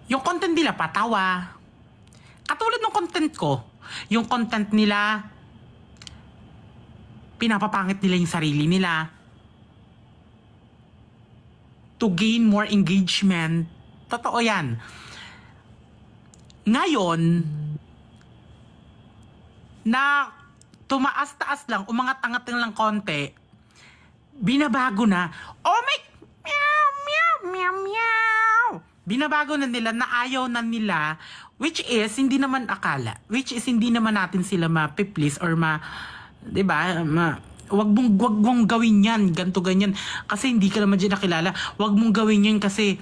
Yung content nila patawa. Katulad ng content ko, yung content nila, pinapapangit nila yung sarili nila to gain more engagement. Totoo yan. Ngayon, na tumaas-taas lang, umangat-angat lang konti, binabago na, oh my, meow, meow, meow, meow. Binabago na nila, na ayaw na nila, which is, hindi naman akala, which is, hindi naman natin sila ma-please or diba, wag mong gawin yan, ganto ganyan, kasi hindi ka naman dyan nakilala, wag mong gawin yan kasi,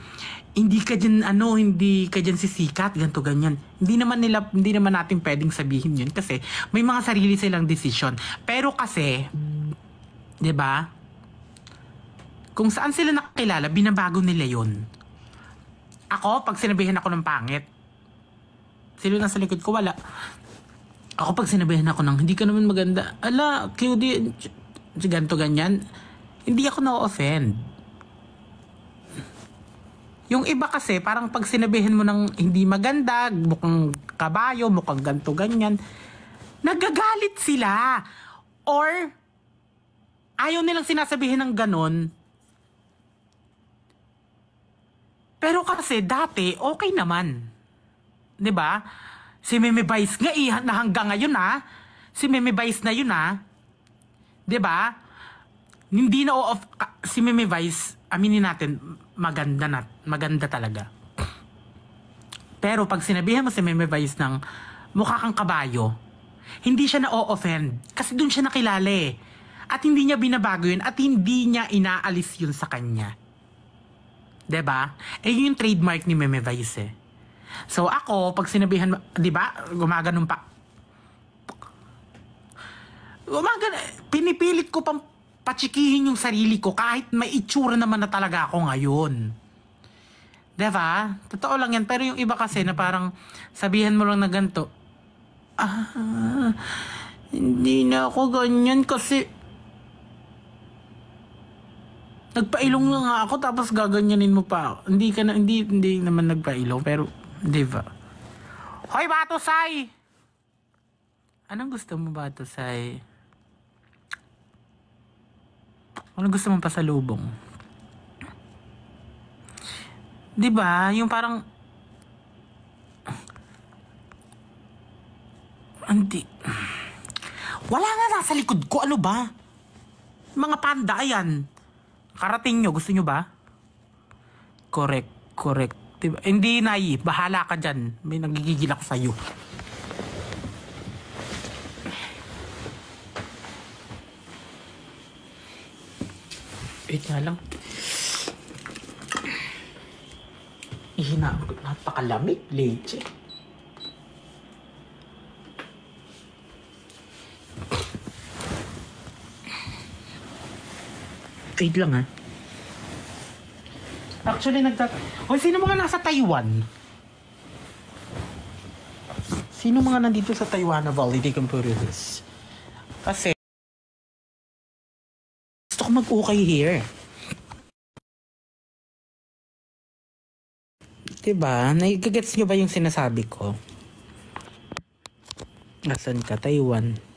hindi ka dyan, hindi ka dyan sisikat, ganto ganyan. Hindi naman natin pwedeng sabihin yun kasi, may mga sarili silang decision. Pero kasi, diba, kung saan sila nakilala, binabago nila yun. Ako, pag sinabihan ako ng pangit, sino nasa likod ko, wala. Ako, pag sinabihan ako ng, hindi ka naman maganda, ala, cutie, ganto ganyan, hindi ako na-offend. Yung iba kasi, parang pag sinabihan mo ng hindi maganda, mukhang kabayo, mukhang ganto ganyan, nagagalit sila. Or, ayaw nilang sinasabihin ng ganon. Pero kasi dati, okay naman. 'Di ba? Si Meme Vice nga na hanggang ngayon Si Meme Vice na yun 'Di ba? Hindi na off si Meme Vice, aminin natin, maganda talaga. Pero pag sinabihan mo si Meme Vice ng mukha kang kabayo, hindi siya na-offend kasi doon siya nakilala At hindi niya binabago yun at hindi niya inaalis yun sa kanya. 'Di ba? Yun yung trademark ni Meme Vice So ako, pag sinabihan, 'di ba? Gumaganon pa. Pinipilit ko pang patsikihin yung sarili ko kahit may itsura naman na talaga ako ngayon. 'Di ba? Totoo lang yan. Pero yung iba kasi na parang sabihan mo lang na ganito, hindi na ako ganyan kasi nagpailong lang ako tapos gaganyanin mo pa. Hindi naman nagpailong pero, di ba? Hoy, Batosay! Anong gusto mo, Batosay? Anong gusto mong pasalubong? Di ba? Yung parang wala nga nasa likod ko. Ano ba? Mga panda, ayan. Karating nyo, gusto nyo ba? Correct. Diba? Hindi, Nay, bahala ka dyan. May nagigigil ako sa'yo. Wait nga lang. Ihina ako. Napakalamig, leche. Wait lang Actually, Hoy, sino mga nasa Taiwan? Sino mga nandito sa Taiwan na Validate Computers? Kasi gusto ko mag-ukay here. Diba? Nagigets nyo ba yung sinasabi ko? Nasaan ka? Taiwan.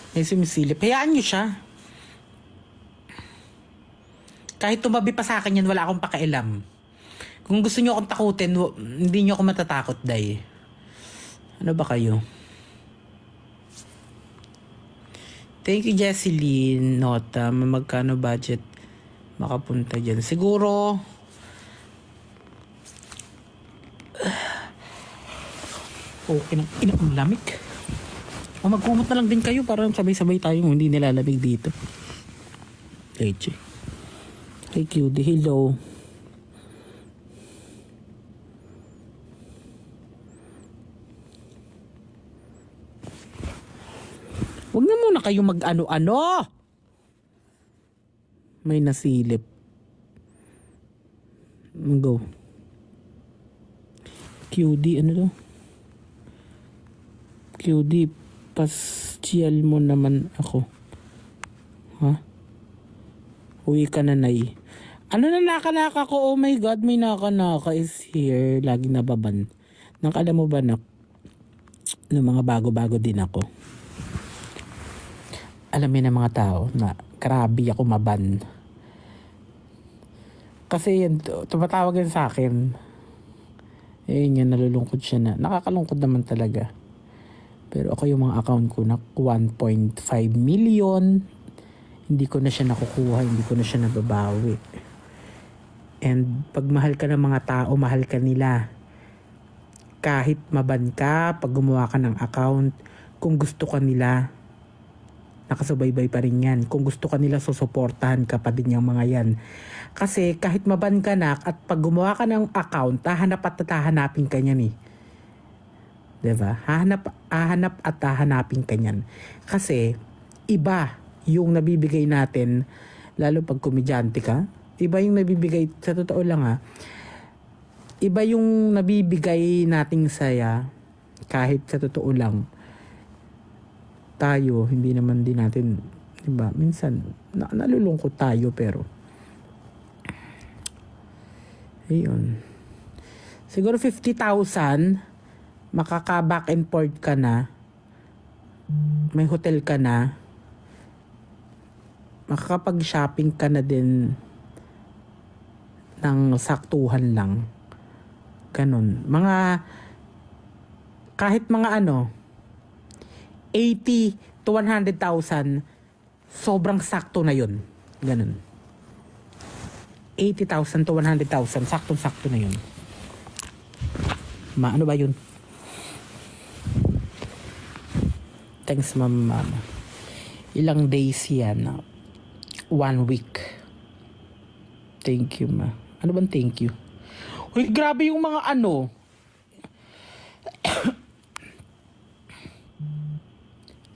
May sumisilip. Hayaan nyo siya. Kahit tumabi pa sa akin yan, wala akong pakialam. Kung gusto nyo akong takutin, hindi nyo ako matatakot, day. Ano ba kayo? Thank you, Jesseline. Nota, magkano budget makapunta dyan? Siguro, okay na. Ang lamig. O magkumot na lang din kayo para sabay-sabay tayong hindi nilalamig dito. Leche. Hey, cutie. Hello. Huwag na muna kayo mag-ano-ano. May nasilip. Go. QD, ano to? QD Pasyal mo naman ako. Ha? Uwi ka na, Nay. Ano na naka-naka ko? Oh my God, may naka-naka is here. Lagi nababan. Nang alam mo ba na mga bago-bago din ako. Alamin ng mga tao na grabe ako maban. Kasi yan, tumatawag yan sa akin. Eh yun, nalulungkot siya na. Nakakalungkot naman talaga. Pero ako yung mga account ko na 1.5 million. Hindi ko na siya nakukuha. Hindi ko na siya nababawi. And pag mahal ka ng mga tao, mahal ka nila. Kahit maban ka, pag gumawa ka ng account, kung gusto ka nila, nakasubaybay pa rin yan. Kung gusto ka nila, susuportahan ka pa din yung mga yan. Kasi kahit maban ka na, at pag gumawa ka ng account, hahanap at hahanapin ka niyan eh. Diba? Hahanap at hahanapin ka niyan. Kasi, iba yung nabibigay natin, lalo pag komedyante ka, iba yung nabibigay, sa totoo lang ha, iba yung nabibigay nating saya, kahit sa totoo lang, tayo, hindi naman din natin, diba? Minsan, nalulungkot tayo, pero, ayun. Siguro 50,000, makaka-back and forth ka na, may hotel ka na, makakapag-shopping ka na din ng saktuhan lang. Ganun. Kahit mga 80 to 100,000, sobrang sakto na yun. Ganun. 80,000 to 100,000, saktong-sakto na yun. Ano ba yun? Thanks, mama. Ilang days yan? 1 week. Thank you, ma. Ano bang thank you? Uy, grabe yung mga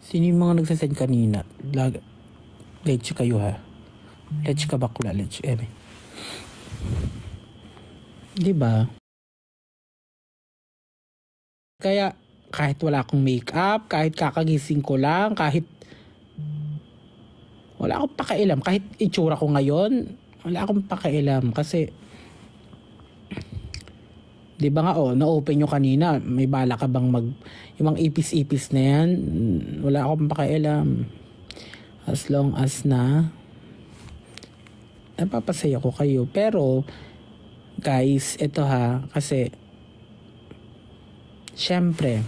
Sino yung mga nagsasend kanina? Let's kayo ha. Let's ka bakla. Let's eme. Diba? Kaya kahit wala akong makeup, kahit kakagising ko lang, kahit wala akong pakialam, kahit itsura ko ngayon, wala akong pakialam kasi di ba nga na-open nyo kanina, may bala ka bang yung mga ipis-ipis na yan, wala akong pakialam. As long as napapasaya ko kayo. Pero guys, ito ha, kasi syempre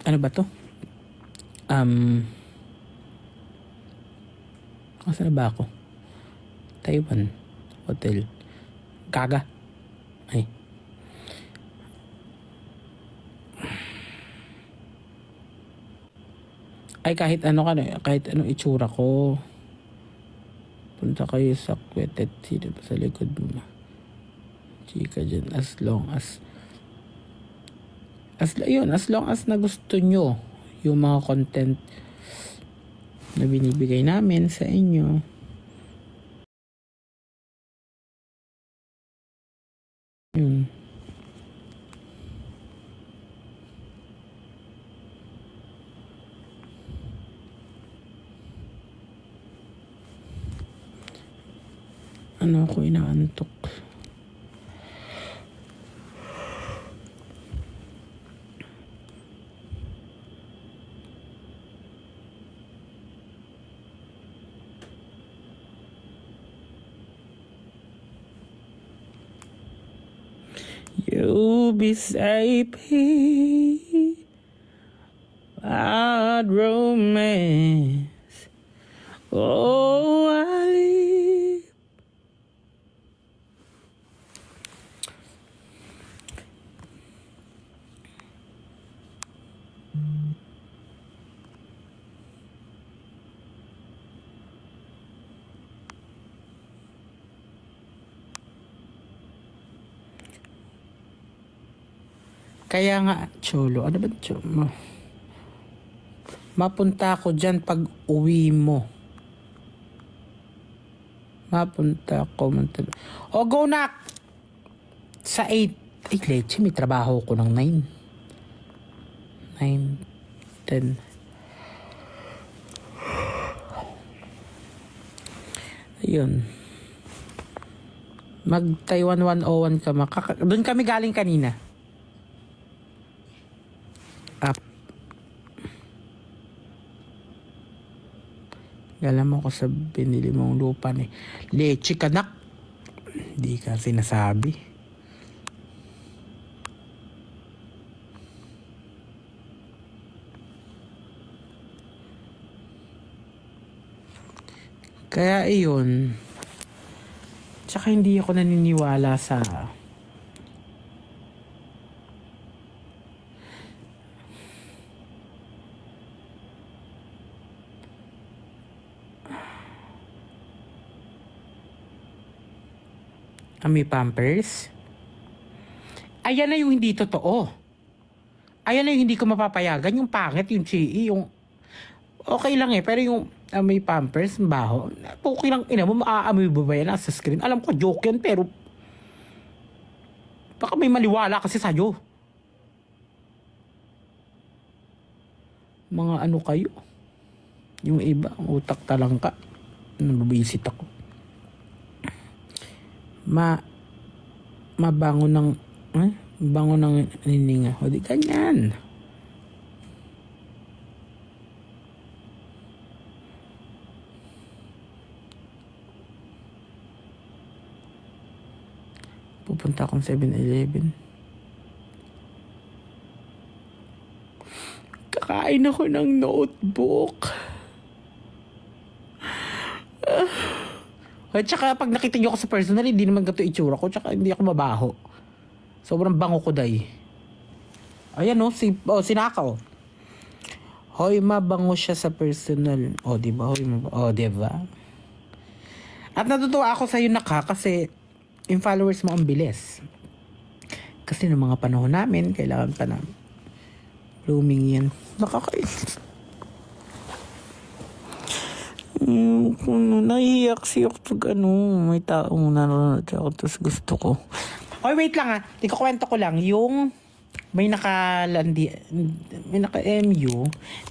ano ba to? Saan ba ako? Taiwan Hotel. Gaga. Ay kahit kahit anong itsura ko. Punta kayo sa Kwetet City sa likod mo. Chika dyan. As long as na gusto nyo yung mga content na binibigay namin sa inyo. Yun. Ako inaantok. You'll be safe, bad romance. Oh, I live. Kaya nga, Cholo, ano ba Cholo? Mapunta ako dyan pag uwi mo. Mapunta ako. O, go na! Sa 8 Ay, leche, may trabaho ko ng 9. 9, 10. Ayun. Mag-Taiwan 101 ka. Doon kami galing kanina. Up. Alam mo ko sa binili mong lupa ni leche ka nak. Hindi ka sinasabi. Kaya iyon. Tsaka hindi ako naniniwala sa may Pampers. Ayan na yung hindi totoo. Ayan na yung hindi ko mapapayagan. Yung pangit, yung chi, yung okay lang pero yung may Pampers, baho. Okay lang, ina mo, maaamoy ba ba yan sa screen? Alam ko, joke yan, pero baka may maliwala kasi sa'yo. Mga ano kayo? Yung iba, utak talang ka. Nababisit ako. Mabango ng bango ng nininga. O di ganyan. Pupunta akong 7-Eleven. Kakain ako ng notebook. At saka pag nakita nyo ako sa personal, hindi naman gato itsura ko. Tsaka hindi ako mabaho. Sobrang bango ko, day. Ayan o, sinaka o. Hoy, mabango siya sa personal. O, diba? O, diba? At natutuwa ako sa'yo, Naka, kasi yung followers mo ang bilis. Kasi noong mga panahon namin, kailangan pa na blooming yan. Nakakait. Nahihiyak siya pag may taong nanonood ako, tapos gusto ko. Oy, wait lang ha. Ikukwento ko lang. Yung may naka-MU,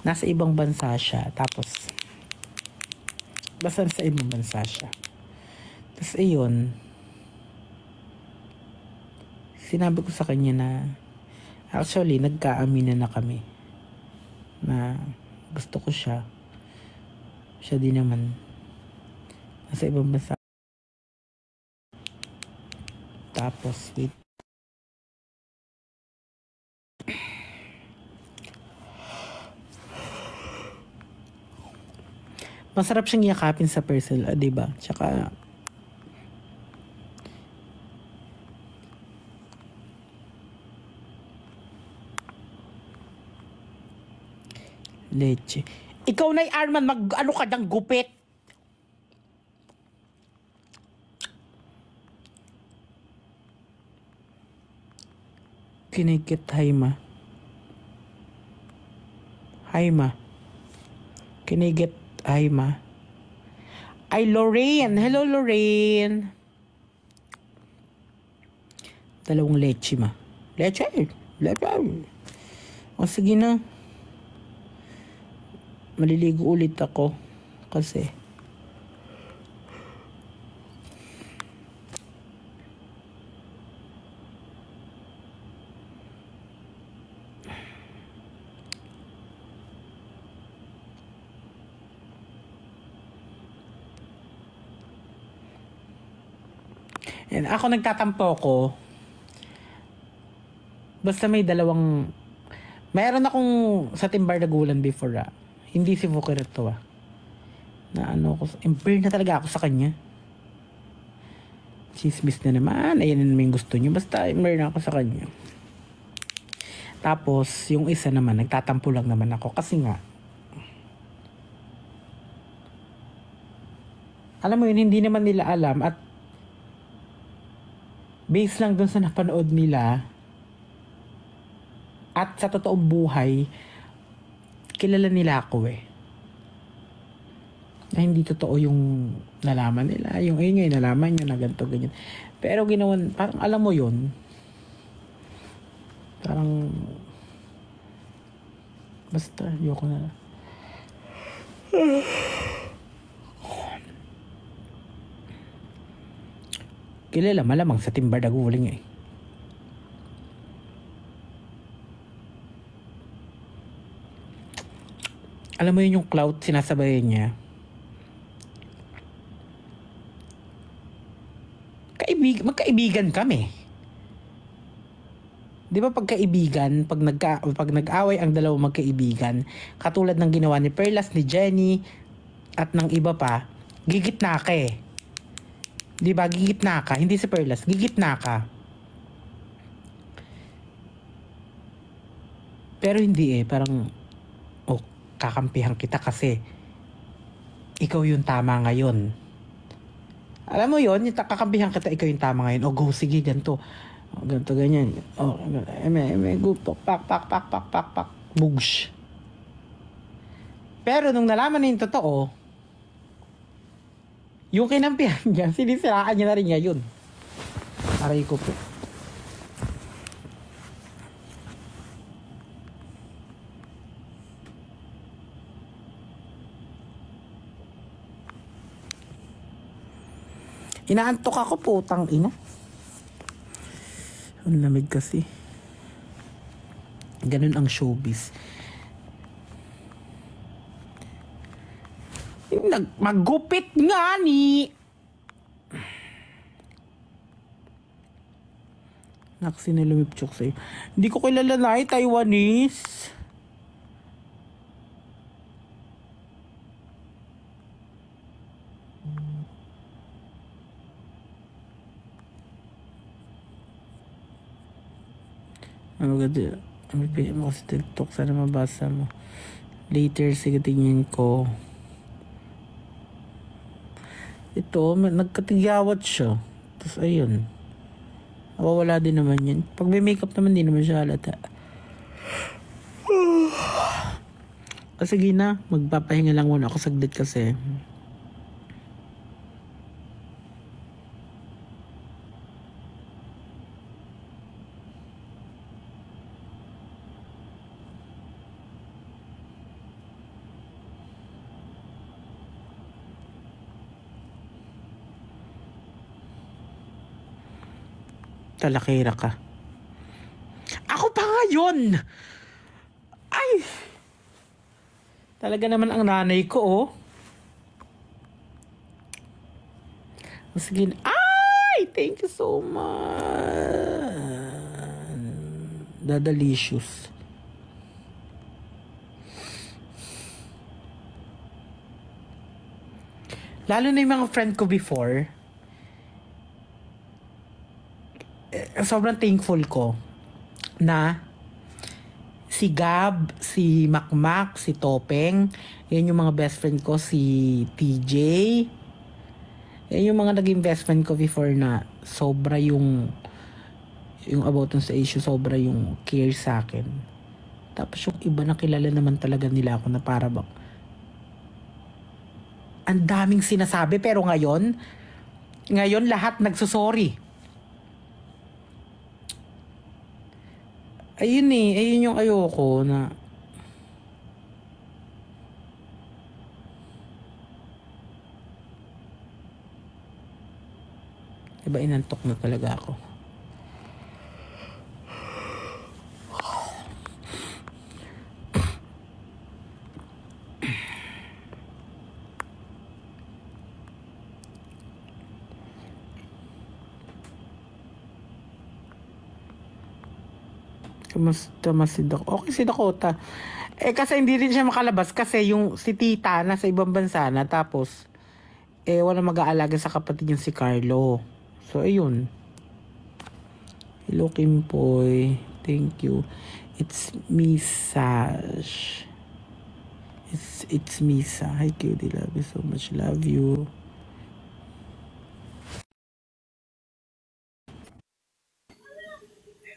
nasa ibang bansa siya. Tapos, basta sa ibang bansa siya. Tapos, ayun. Sinabi ko sa kanya na, actually, nagkaaminan na kami. Na gusto ko siya. Siya din naman. Nasa ibang bansa. Tapos, wait. Masarap siyang yakapin sa personal, diba? Tsaka, leche. Ikaw na Arman, mag-ano ka ng gupit. Kinigit Haima. Haima. Kinigit Haima. Ay, Lorraine. Hello, Lorraine. Dalawang leche ma. Leche. O, sige na. Maliligo ulit ako kasi and ako nagtatampo ko basta may dalawang mayroon akong sa Timbar Dagulan before hindi si Fukirat to na ano ko, imper na talaga ako sa kanya. Chismis na naman, ayan na naman yung gusto niyo, basta imper na ako sa kanya. Tapos yung isa naman nagtatampo lang naman ako kasi nga alam mo yun, hindi naman nila alam at base lang dun sa napanood nila at sa totoong buhay kilala nila ako na hindi totoo yung nalaman nila. Yung ngayon nalaman nyo na ganito, ganyan. Pero ginawan, parang alam mo yun, Parang, basta, ayoko na. Kilala malamang sa timbar daguling eh. Alam mo yun yung clout sinasabayan niya. Magkaibigan kami. Di ba pagkaibigan, pag nag-away ang dalawang magkaibigan, katulad ng ginawa ni Perlas, ni Jenny, at ng iba pa, gigitna ka eh. Di ba? Gigitna ka. Hindi si Perlas, gigitna ka. Pero hindi eh. Parang, kakampihan kita kasi ikaw yung tama ngayon. Alam mo yun, yung kakampihan kita, ikaw yung tama ngayon. O go, sige, ganito. Ganito, ganyan. O, go, pak, bugs. Pero nung nalaman na yung totoo, yung kinampihan niya, sinisiraan niya na rin ngayon. Aray ko po. Inaantok ako, putang ina. Ang lamig kasi. Ganun ang showbiz. Maggupit nga ni. Naksi na lumipchok sa'yo. Hindi ko kilala na Taiwanese. Ano ganda? May PM mo sa TikTok. Sana mabasa mo. Later, sige tingin ko. Ito, nagkatigyawat siya. Tapos ayun. Nawawala din naman yan. Pag may makeup naman, di naman siya halata. Sige na. Magpapahinga lang muna ako saglit kasi. Talakira ka. Ako pa nga yun! Ay! Talaga naman ang nanay ko, oh. Sige. Ay! Thank you so much. Dadalicious. Lalo na yung mga friend ko before, sobrang thankful ko na si Gab, si Makmak, si Topeng, yan yung mga best friend ko, si TJ, yan yung mga naging best friend ko before na sobra yung about sa issue, sobra yung care sa akin. Tapos yung iba na kilala naman talaga nila ako na para bang ang daming sinasabi, pero ngayon lahat nagsusorry. Ayun eh, ayun yung ayoko na diba inantok na talaga ako. Kamusta si Dakota? Okay si Dakota. Kasi hindi rin siya makalabas kasi yung si Tita nasa ibang bansa na, tapos wala mag-aalaga sa kapatid yung si Carlo. So ayun. Hello Kimpoy. Thank you. It's Misash. It's Misa. Hi Cutie. Love you so much. Love you.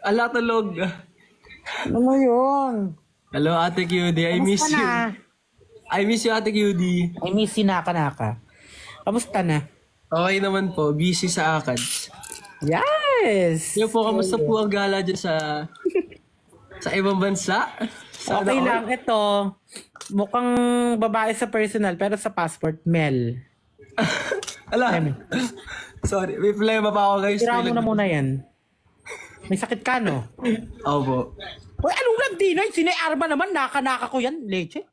Ala tulog. Ano mo yun? Hello, Ate Cutie. I miss you. I miss you, Ate Cutie. I miss you, naka. Kamusta na? Okay naman po. Busy sa ACADS. Yes! Yo po, kamusta po ang gala dyan sa Sa ibang bansa? Sana Okay all? lang, ito. Mukhang babae sa personal, pero sa passport, Mel. Ala. Sorry, may problema pa ako guys. Tira mo na muna yan. May sakit ka, no? Opo. Uy, anong nagdinay? Sinay Arma naman, naka-naka ko yan, leche.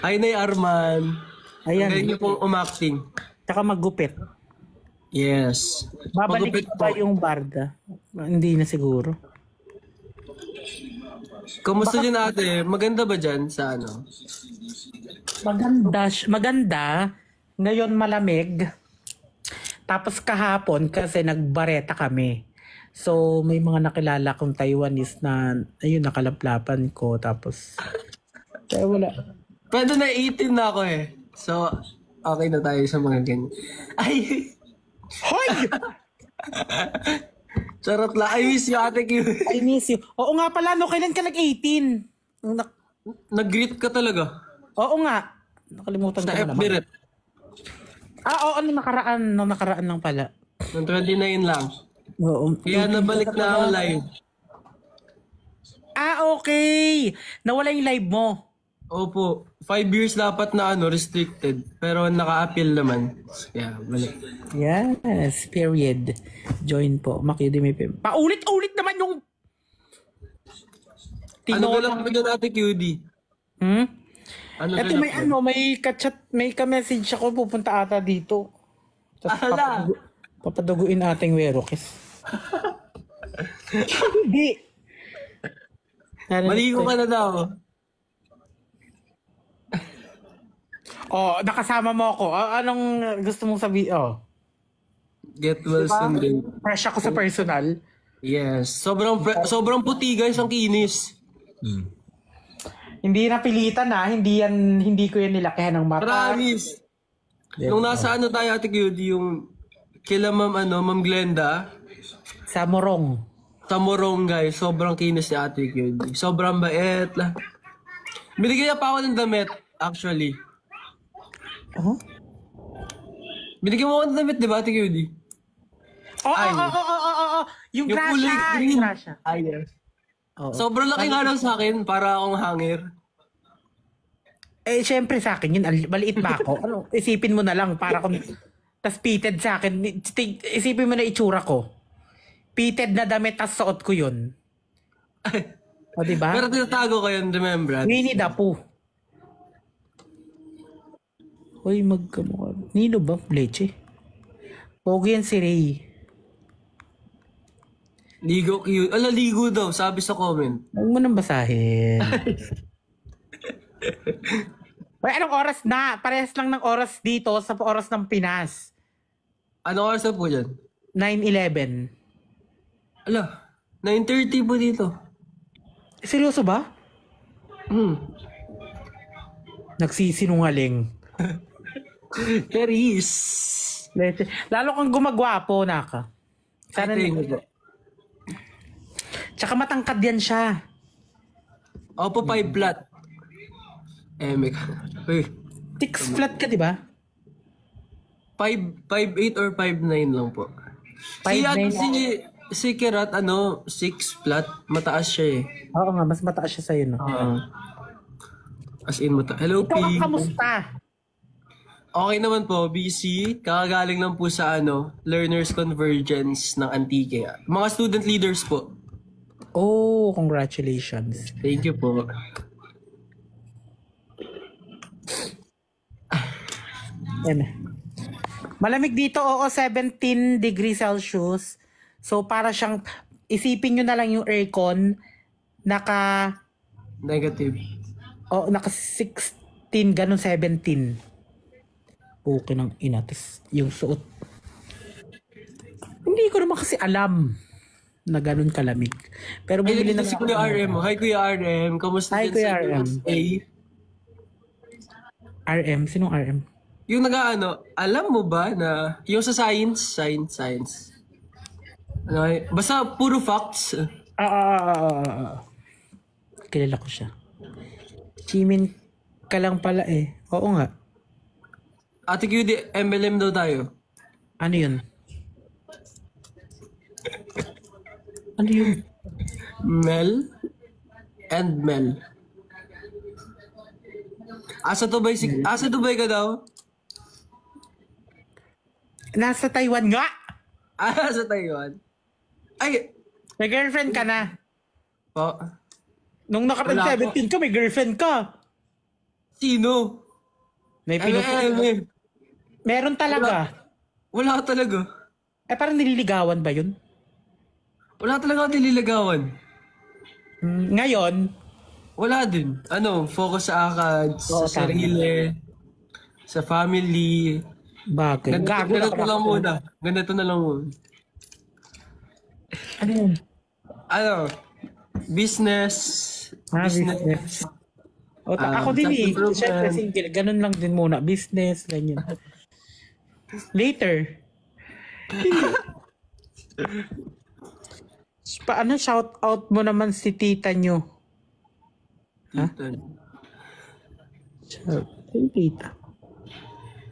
Ay, Nay Arman. Ayan. Galing niyo pong umacting. Tsaka maggupit. Yes. Babalik Magupit ba po. yung barda? Hindi na siguro. Kamusta din ate? Maganda ba dyan sa ano? Maganda. Ngayon malamig. Tapos kahapon kasi nagbareta kami. So may mga nakilala kong Taiwanese na ayun nakalaplapan ko tapos wala. Pwede na 18 na ako eh. So, okay na tayo sa mga ganyan. Ay! Hoy! Charot lang. I miss you, Ate Q. I miss you. Oo nga pala, no, kailan ka nag-18? Nag-greet ka talaga. Oo nga. Nakalimutan Sa ko na FB naman. rep. Oo, nakaraan lang pala. Ng 29 lang. Oo. Kaya nabalik na ang live. Okay. Nawala yung live mo. Opo. 5 years dapat na restricted. Pero naka-appeal naman. Kaya balik. Yes, period. Join po. Makidimi pa. Paulit-ulit naman yung Ano ba lang ba doon, Ate QD? Ano Ito ba may may ka-chat, may ka-message ako pupunta ata dito. Ala! Papaduguin ating Werokis. Hindi. Maligo ka na daw. Nakasama mo ako. Anong gusto mong sabihin? Get well soon din. Fresh ako sa personal. Yes. Sobrang puti guys ang kinis. Hindi napilitan na. Hindi ko yan nilakihan ng mata. Promise. Nung nasa tayo, Ate QD, yung kila Ma'am Glenda. Sa Morong. Tamorong guys, sobrang kinis ni Ate QD. Sobrang bait lang. Binigyan niya pa ako ng damit, actually. Binigyan mo ako ng damit, di ba, Ate QD? Oo. Yung kulay Gracia. green. Yung Gracia. Yes. Oo. Sobrang laki nga lang sa akin, para akong hanger. Syempre sa akin yun. Maliit ba ako? Isipin mo na lang para kung tas pitted sa akin. Isipin mo na itsura ko. Pitted na damit tas suot ko yun. O diba? Pero tinatago ko yun, remember? Winnie the Pooh. Uy, magkamukha. Nino ba? Leche. Pogi yan si Ray. Ligo cute. Ligo daw, sabi sa comment. Huwag mo nang basahin. Uy, anong oras na? Parehas lang ng oras dito sa oras ng Pinas. Ano oras na po dyan? 9:11. 9:30 po dito. Seryoso ba? Nagsisinungaling. Charis. Lalo kang gumagwapo, Naka. Sana Thank you po. Tsaka matangkad yan siya. Opo, 5 flat. May uy. 6 flat ka, di ba? 5'8 or 5'9 lang po. 5'9". Si Kirat, 6 flat. Mataas siya eh. Oo nga, mas mataas siya sa'yo, no? As in, Hello, P. Ikaw, kamusta? Okay naman po, busy. Kakagaling lang po sa Learners Convergence ng Antique. Mga student leaders po. Oh, congratulations. Thank you po. Malamig dito, 17 degrees Celsius. So, para siyang, isipin nyo na lang yung aircon, Negative. naka 16, ganun 17. Okay ng ina, tas yung suot. Hindi ko naman kasi alam na ganun kalamig. Pero Ay, bumili na si Kuya RM. Hi, Kuya RM. Kamusta Hi, din Kuya sa RM. USA? RM? Sinong RM? Yung alam mo ba na, yung sa science. Basta puro facts. Kilala ko siya. Chimin ka lang pala eh. Oo nga. Ate QD, MLM daw tayo. Ano yun? Ano yun? Mel and Mel. Asa Dubai ka daw? Nasa Taiwan nga! Sa Taiwan. Ay! May girlfriend ka na. Po. Nung nakaraan Wala 17 ka, may girlfriend ka. Sino? May Eme. Meron talaga. Wala talaga. Parang nililigawan ba yun? Wala talaga ako nililigawan. Ngayon, Wala din. Focus sa akad, Oo, sa sarili, sa family. bagay. Gago na Ganito lang muna. Ganito na lang muna. Ano yun? Business. Business. Ako din eh. Self-improvement. Siyempre single. Ganun lang din muna. Business, ganyan. Later. Paano shout out mo naman si tita nyo? Yung tita.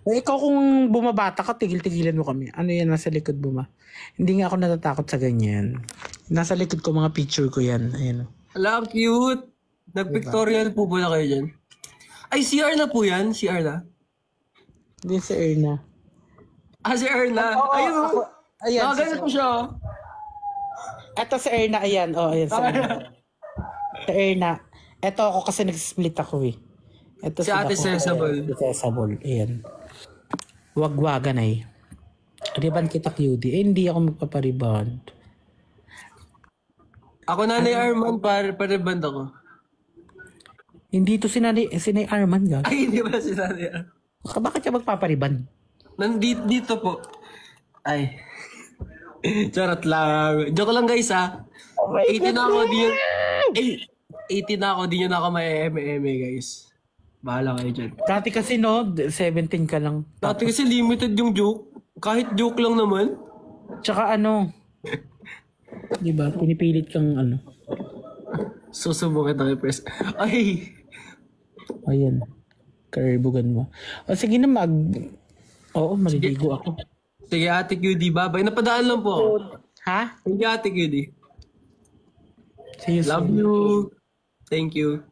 Ikaw kung bumabata ka, tigil-tigilan mo kami. Ano yan, nasa likod mo ma? Hindi nga ako natatakot sa ganyan. Nasa likod ko mga picture ko yan. Ayan. Ala, cute. Nag-pictorial po ba na kayo dyan? Ay, CR na po yan. CR na. Hindi si Erna. Si Erna. Ayun. Ayan. Ganito po siya. Ito si Erna, ayan. Ayan si Erna. Si Erna. Ito ako kasi nag-split ako eh. Ito Si Ate Sesabol. Si Sesabol, ayan. Wagwagan ay. Riban kita cutie. Hindi ako magpapariband. Ako Nanay Arman, pariband ako. Hindi to si Nanay Arman ga. Ay, hindi ba si Nanay Arman? Bakit siya magpapariband? Dito po. Ay. Charot lang. Joke lang guys ha. 18 na ako, di yun. 18 na ako, di nyo na ako may guys. Bahala kayo dyan. Dati kasi no, 17 ka lang. Dati kasi limited yung joke. Kahit joke lang naman. Tsaka ano, di ba, pinipilit kang ano. Susubukan tayo, press. Ay! Ayan. Karbugan mo. O sige na Oo, maliligo ako. Sige, Ate QD, babay. Napadaan lang po ako. Ha? Sige, Ate QD. See you soon. Love you. Thank you.